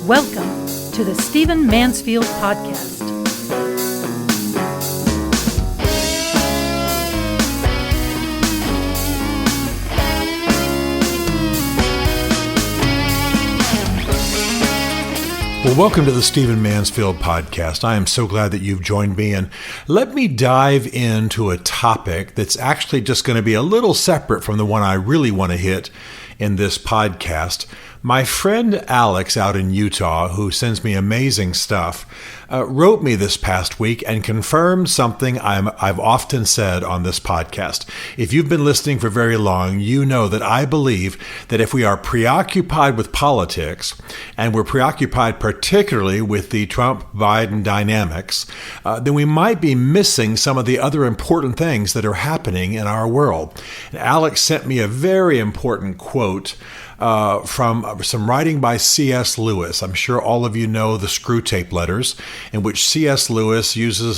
Welcome to the Stephen Mansfield Podcast. Well, welcome to the Stephen Mansfield Podcast. I am so glad that you've joined me, and let me dive into a topic that's actually just going to be a little separate from the one I really want to hit in this podcast. My friend Alex out in Utah, who sends me amazing stuff, wrote me this past week and confirmed something I've often said on this podcast. If you've been listening for very long, you know that I believe that if we are preoccupied with politics, and we're preoccupied particularly with the Trump-Biden dynamics, then we might be missing some of the other important things that are happening in our world. And Alex sent me a very important quote from some writing by C.S. Lewis. I'm sure all of you know the Screwtape Letters, in which C.S. Lewis uses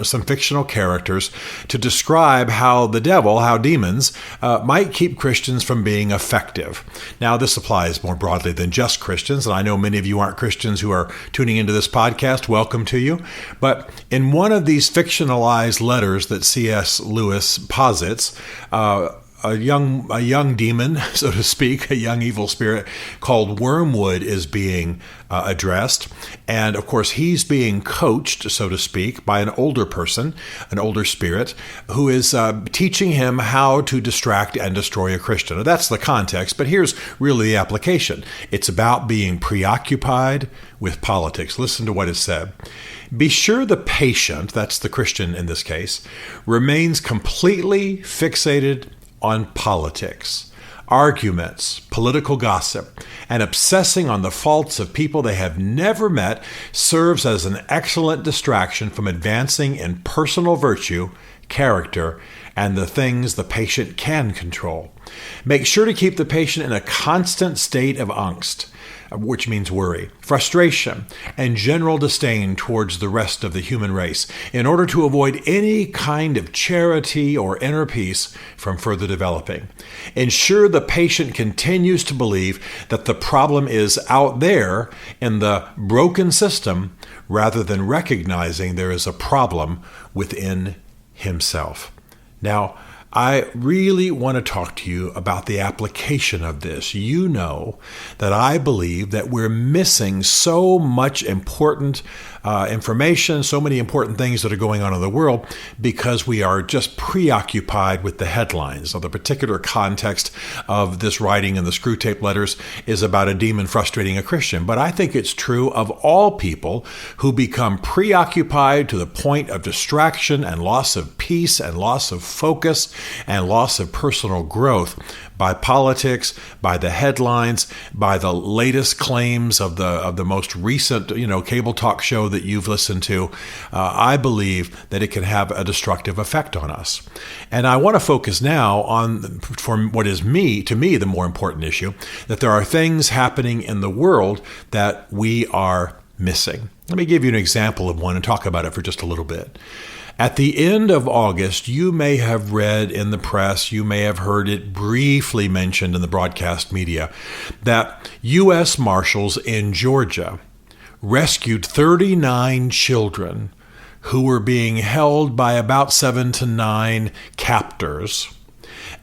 some fictional characters to describe how the devil, how demons, might keep Christians from being effective. Now, this applies more broadly than just Christians, and I know many of you aren't Christians who are tuning into this podcast. Welcome to you. But in one of these fictionalized letters that C.S. Lewis posits, a young demon, so to speak, a young evil spirit called Wormwood is being addressed. And of course, he's being coached, so to speak, by an older person, an older spirit, who is teaching him how to distract and destroy a Christian. Now, that's the context, but here's really the application. It's about being preoccupied with politics. Listen to what is said. Be sure the patient, that's the Christian in this case, remains completely fixated on politics, arguments, political gossip, and obsessing on the faults of people they have never met serves as an excellent distraction from advancing in personal virtue, character, and the things the patient can control. Make sure to keep the patient in a constant state of angst, which means worry, frustration, and general disdain towards the rest of the human race, in order to avoid any kind of charity or inner peace from further developing. Ensure the patient continues to believe that the problem is out there in the broken system, rather than recognizing there is a problem within himself. Now, I really want to talk to you about the application of this. You know that I believe that we're missing so much important information, so many important things that are going on in the world because we are just preoccupied with the headlines. So the particular context of this writing in the Screwtape Letters is about a demon frustrating a Christian. But I think it's true of all people who become preoccupied to the point of distraction and loss of peace and loss of focus and loss of personal growth by politics, by the headlines, by the latest claims of the most recent, cable talk show that you've listened to. I believe that it can have a destructive effect on us. And I want to focus now on, for what is to me, the more important issue, that there are things happening in the world that we are missing. Let me give you an example of one and talk about it for just a little bit. At the end of August, you may have read in the press, you may have heard it briefly mentioned in the broadcast media, that U.S. Marshals in Georgia rescued 39 children who were being held by about 7 to 9 captors.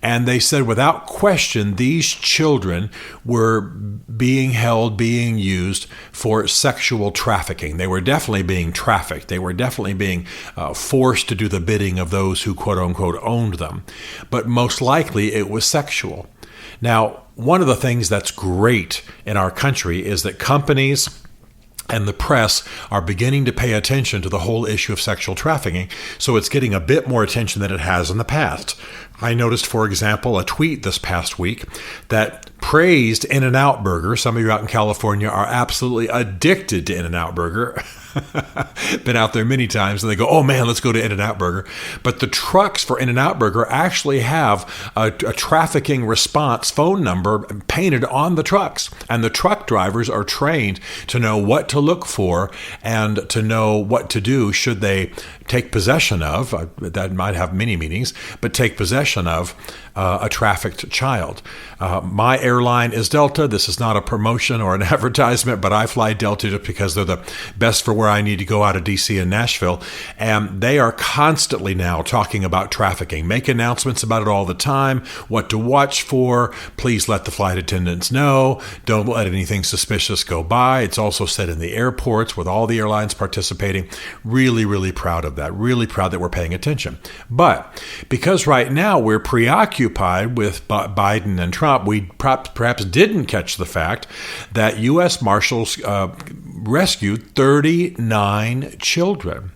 And they said, without question, these children were being held, being used for sexual trafficking. They were definitely being trafficked. They were definitely being forced to do the bidding of those who, quote unquote, owned them. But most likely it was sexual. Now, one of the things that's great in our country is that companies and the press are beginning to pay attention to the whole issue of sexual trafficking, so it's getting a bit more attention than it has in the past. I noticed, for example, a tweet this past week that praised In-N-Out Burger. Some of you out in California are absolutely addicted to In-N-Out Burger. Been out there many times, and they go, oh man, let's go to In-N-Out Burger. But the trucks for In-N-Out Burger actually have a trafficking response phone number painted on the trucks. And the truck drivers are trained to know what to look for and to know what to do should they take possession of, that might have many meanings, but take possession of a trafficked child. My airline is Delta. This is not a promotion or an advertisement, but I fly Delta just because they're the best for where I need to go out of D.C. and Nashville. And they are constantly now talking about trafficking, make announcements about it all the time, what to watch for. Please let the flight attendants know. Don't let anything suspicious go by. It's also said in the airports with all the airlines participating. Really, really proud of that. Really proud that we're paying attention. But because right now we're preoccupied with Biden and Trump, we perhaps didn't catch the fact that U.S. Marshals rescued 39 children.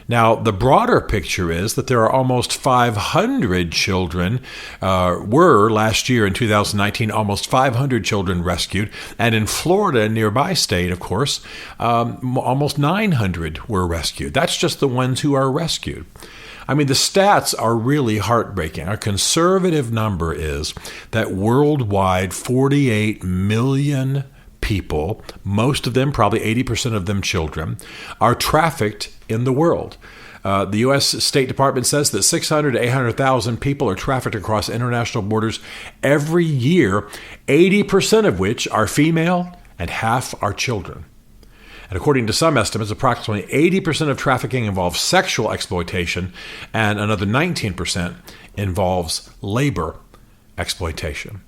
Now, the broader picture is that there are almost 500 children, were last year in 2019, almost 500 children rescued. And in Florida, a nearby state, of course, almost 900 were rescued. That's just the ones who are rescued. I mean, the stats are really heartbreaking. A conservative number is that worldwide 48 million people, most of them, probably 80% of them children, are trafficked in the world. The U.S. State Department says that 600 to 800,000 people are trafficked across international borders every year, 80% of which are female and half are children. And according to some estimates, approximately 80% of trafficking involves sexual exploitation and another 19% involves labor exploitation.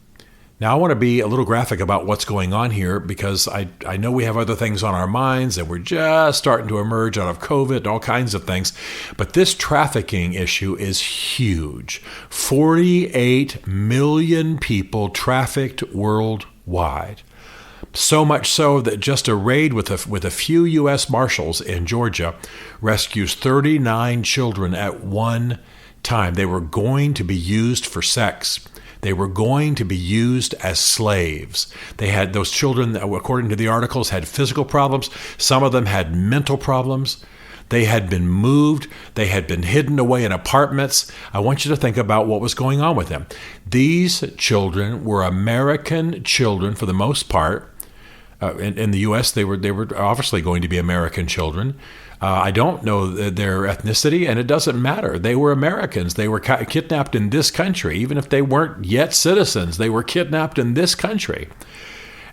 Now, I want to be a little graphic about what's going on here because I know we have other things on our minds and we're just starting to emerge out of COVID and all kinds of things. But this trafficking issue is huge. 48 million people trafficked worldwide. So much so that just a raid with a few U.S. Marshals in Georgia rescues 39 children at one time. They were going to be used for sex. They were going to be used as slaves. They had those children, according to the articles, had physical problems. Some of them had mental problems. They had been moved. They had been hidden away in apartments. I want you to think about what was going on with them. These children were American children for the most part. In the U.S., they were obviously going to be American children. I don't know their ethnicity, and it doesn't matter. They were Americans. They were kidnapped in this country. Even if they weren't yet citizens, they were kidnapped in this country.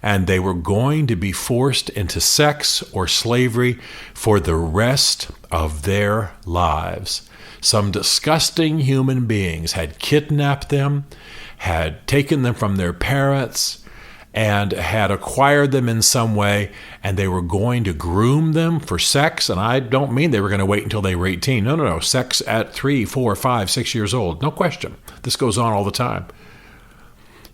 And they were going to be forced into sex or slavery for the rest of their lives. Some disgusting human beings had kidnapped them, had taken them from their parents, and had acquired them in some way, and they were going to groom them for sex. And I don't mean they were going to wait until they were 18. No. Sex at 3, 4, 5, 6 years old. No question. This goes on all the time.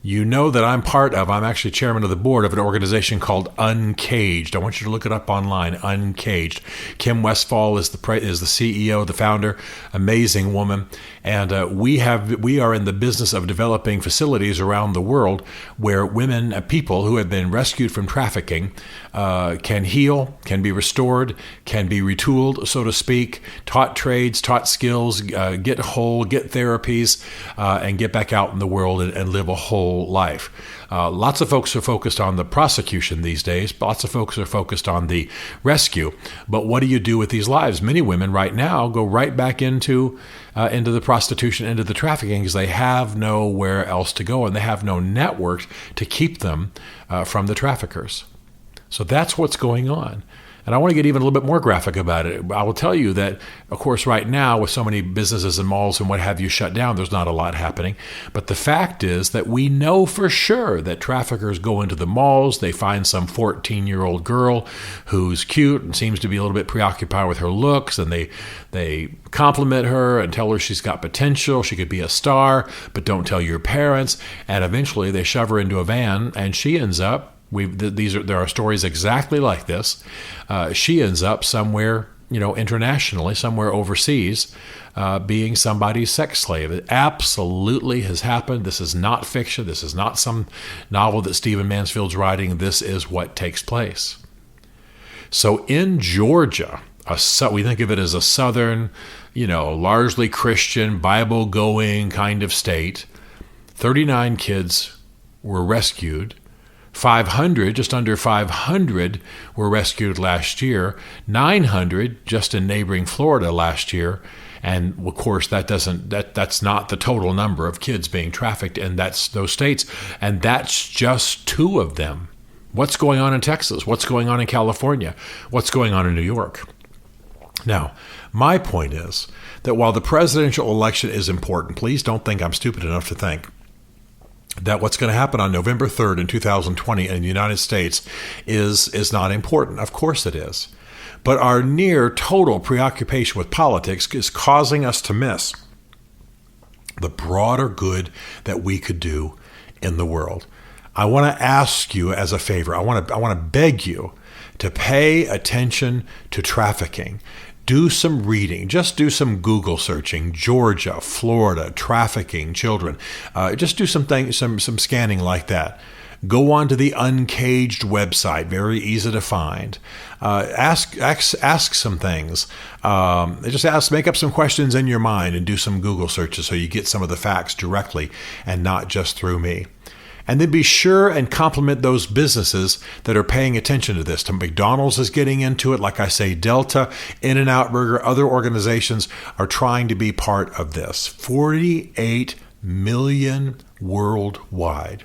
You know that I'm actually chairman of the board of an organization called Uncaged. I want you to look it up online, Uncaged. Kim Westphal is the CEO, the founder, amazing woman. And we are in the business of developing facilities around the world where women, people who have been rescued from trafficking, can heal, can be restored, can be retooled, so to speak, taught trades, taught skills, get whole, get therapies, and get back out in the world and live a whole life. Lots of folks are focused on the prosecution these days. Lots of folks are focused on the rescue. But what do you do with these lives? Many women right now go right back into the prostitution, into the trafficking, because they have nowhere else to go and they have no network to keep them from the traffickers. So that's what's going on. And I want to get even a little bit more graphic about it. I will tell you that, of course, right now, with so many businesses and malls and what have you shut down, there's not a lot happening. But the fact is that we know for sure that traffickers go into the malls, they find some 14-year-old girl who's cute and seems to be a little bit preoccupied with her looks, and they compliment her and tell her she's got potential, she could be a star, but don't tell your parents. And eventually they shove her into a van, and she ends up, there are stories exactly like this. She ends up somewhere, internationally, somewhere overseas, being somebody's sex slave. It absolutely has happened. This is not fiction. This is not some novel that Stephen Mansfield's writing. This is what takes place. So in Georgia, we think of it as a southern, largely Christian, Bible-going kind of state. 39 kids were rescued. 500, just under 500, were rescued last year. 900 just in neighboring Florida last year. And of course, that's not the total number of kids being trafficked in those states. And that's just two of them. What's going on in Texas? What's going on in California? What's going on in New York? Now, my point is that while the presidential election is important, please don't think I'm stupid enough to think that what's going to happen on November 3rd in 2020 in the United States is not important. Of course it is. But our near total preoccupation with politics is causing us to miss the broader good that we could do in the world. I want to ask you as a favor, I want to beg you to pay attention to trafficking. Do some reading. Just do some Google searching. Georgia, Florida, trafficking children. Just do some scanning like that. Go on to the Uncaged website. Very easy to find. Ask some things. Make up some questions in your mind and do some Google searches so you get some of the facts directly and not just through me. And then be sure and compliment those businesses that are paying attention to this. McDonald's is getting into it. Like I say, Delta, In-N-Out Burger, other organizations are trying to be part of this. 48 million worldwide.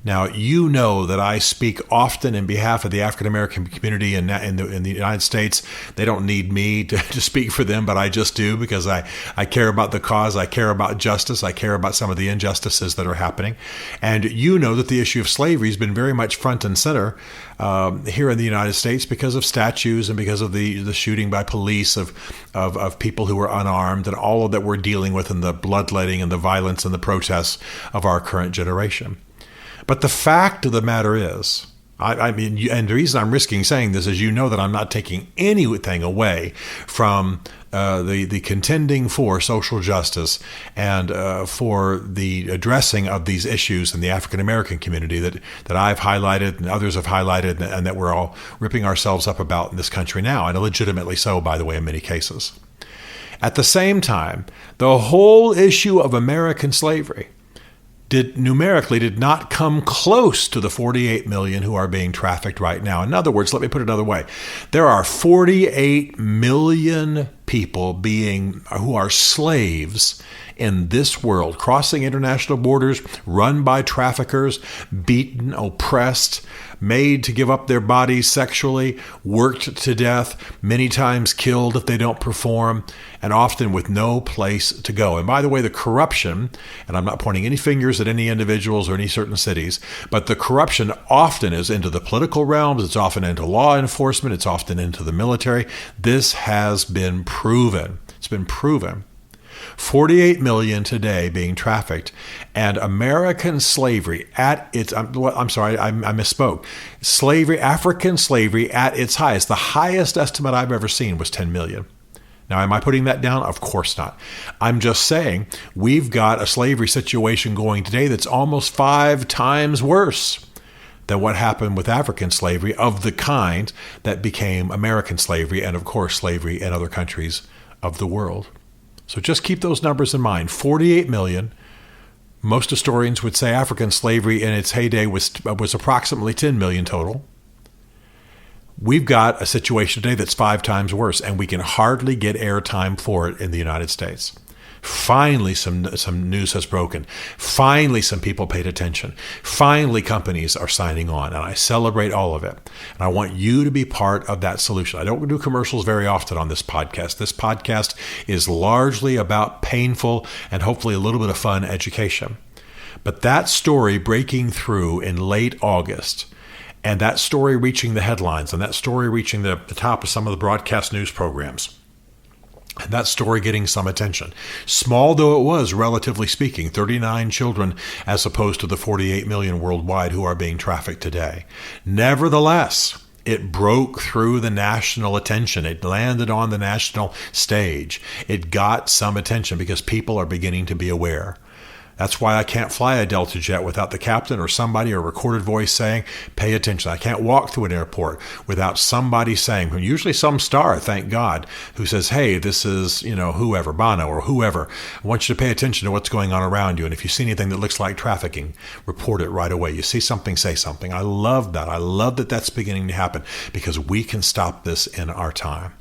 Now, you know that I speak often in behalf of the African-American community in the United States. They don't need me to speak for them, but I just do because I care about the cause. I care about justice. I care about some of the injustices that are happening. And you know that the issue of slavery has been very much front and center here in the United States because of statues and because of the shooting by police of people who were unarmed and all of that we're dealing with and the bloodletting and the violence and the protests of our current generation. But the fact of the matter is, and the reason I'm risking saying this is you know that I'm not taking anything away from the contending for social justice and for the addressing of these issues in the African-American community that I've highlighted and others have highlighted and that we're all ripping ourselves up about in this country now, and legitimately so, by the way, in many cases. At the same time, the whole issue of American slavery numerically did not come close to the 48 million who are being trafficked right now. In other words, let me put it another way. There are 48 million people who are slaves in this world, crossing international borders, run by traffickers, beaten, oppressed, made to give up their bodies sexually, worked to death, many times killed if they don't perform, and often with no place to go. And by the way, the corruption, and I'm not pointing any fingers at any individuals or any certain cities, but the corruption often is into the political realms, it's often into law enforcement, it's often into the military. This has been proven. It's been proven. 48 million today being trafficked, and American slavery at its, I misspoke. African slavery at its highest, the highest estimate I've ever seen was 10 million. Now, am I putting that down? Of course not. I'm just saying we've got a slavery situation going today that's almost 5 times worse than what happened with African slavery of the kind that became American slavery and, of course, slavery in other countries of the world. So just keep those numbers in mind. 48 million. Most historians would say African slavery in its heyday was approximately 10 million total. We've got a situation today that's 5 times worse, and we can hardly get airtime for it in the United States. Finally, some news has broken. Finally, some people paid attention. Finally, companies are signing on, and I celebrate all of it. And I want you to be part of that solution. I don't do commercials very often on this podcast. This podcast is largely about painful and hopefully a little bit of fun education. But that story breaking through in late August, and that story reaching the headlines, and that story reaching the top of some of the broadcast news programs, and that story getting some attention. Small though it was, relatively speaking, 39 children as opposed to the 48 million worldwide who are being trafficked today. Nevertheless, it broke through the national attention. It landed on the national stage. It got some attention because people are beginning to be aware. That's why I can't fly a Delta jet without the captain or somebody or a recorded voice saying, pay attention. I can't walk through an airport without somebody saying, usually some star, thank God, who says, hey, this is, whoever, Bono or whoever. I want you to pay attention to what's going on around you. And if you see anything that looks like trafficking, report it right away. You see something, say something. I love that. I love that that's beginning to happen because we can stop this in our time.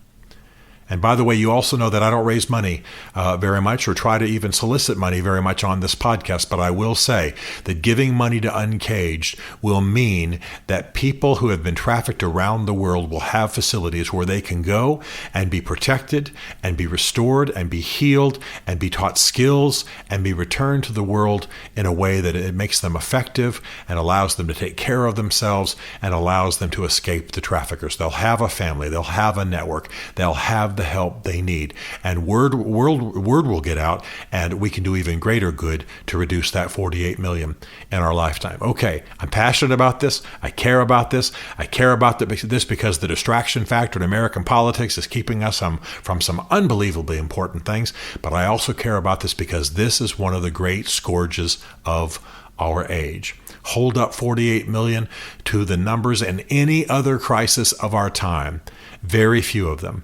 And by the way, you also know that I don't raise money very much or try to even solicit money very much on this podcast, but I will say that giving money to Uncaged will mean that people who have been trafficked around the world will have facilities where they can go and be protected and be restored and be healed and be taught skills and be returned to the world in a way that it makes them effective and allows them to take care of themselves and allows them to escape the traffickers. They'll have a family, they'll have a network, they'll have the help they need, and word will get out, and we can do even greater good to reduce that 48 million in our lifetime. Okay, I'm passionate about this. I care about this. I care about this because the distraction factor in American politics is keeping us from some unbelievably important things, but I also care about this because this is one of the great scourges of our age. Hold up 48 million to the numbers in any other crisis of our time. Very few of them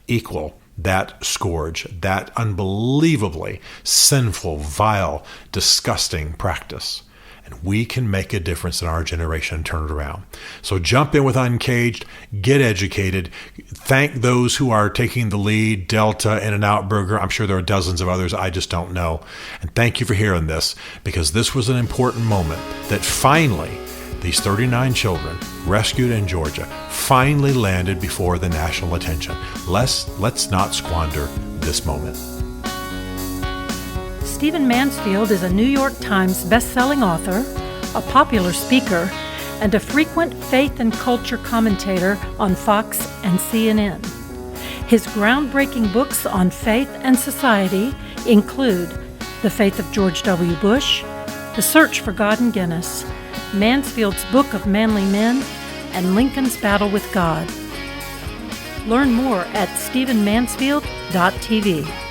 equal that scourge, that unbelievably sinful, vile, disgusting practice. And we can make a difference in our generation and turn it around. So jump in with Uncaged, get educated, thank those who are taking the lead, Delta, In-N-Out Burger. I'm sure there are dozens of others, I just don't know. And thank you for hearing this, because this was an important moment that finally these 39 children rescued in Georgia finally landed before the national attention. Let's not squander this moment. Stephen Mansfield is a New York Times best-selling author, a popular speaker, and a frequent faith and culture commentator on Fox and CNN. His groundbreaking books on faith and society include The Faith of George W. Bush, The Search for God in Guinness, Mansfield's Book of Manly Men, and Lincoln's Battle with God. Learn more at stephenmansfield.tv.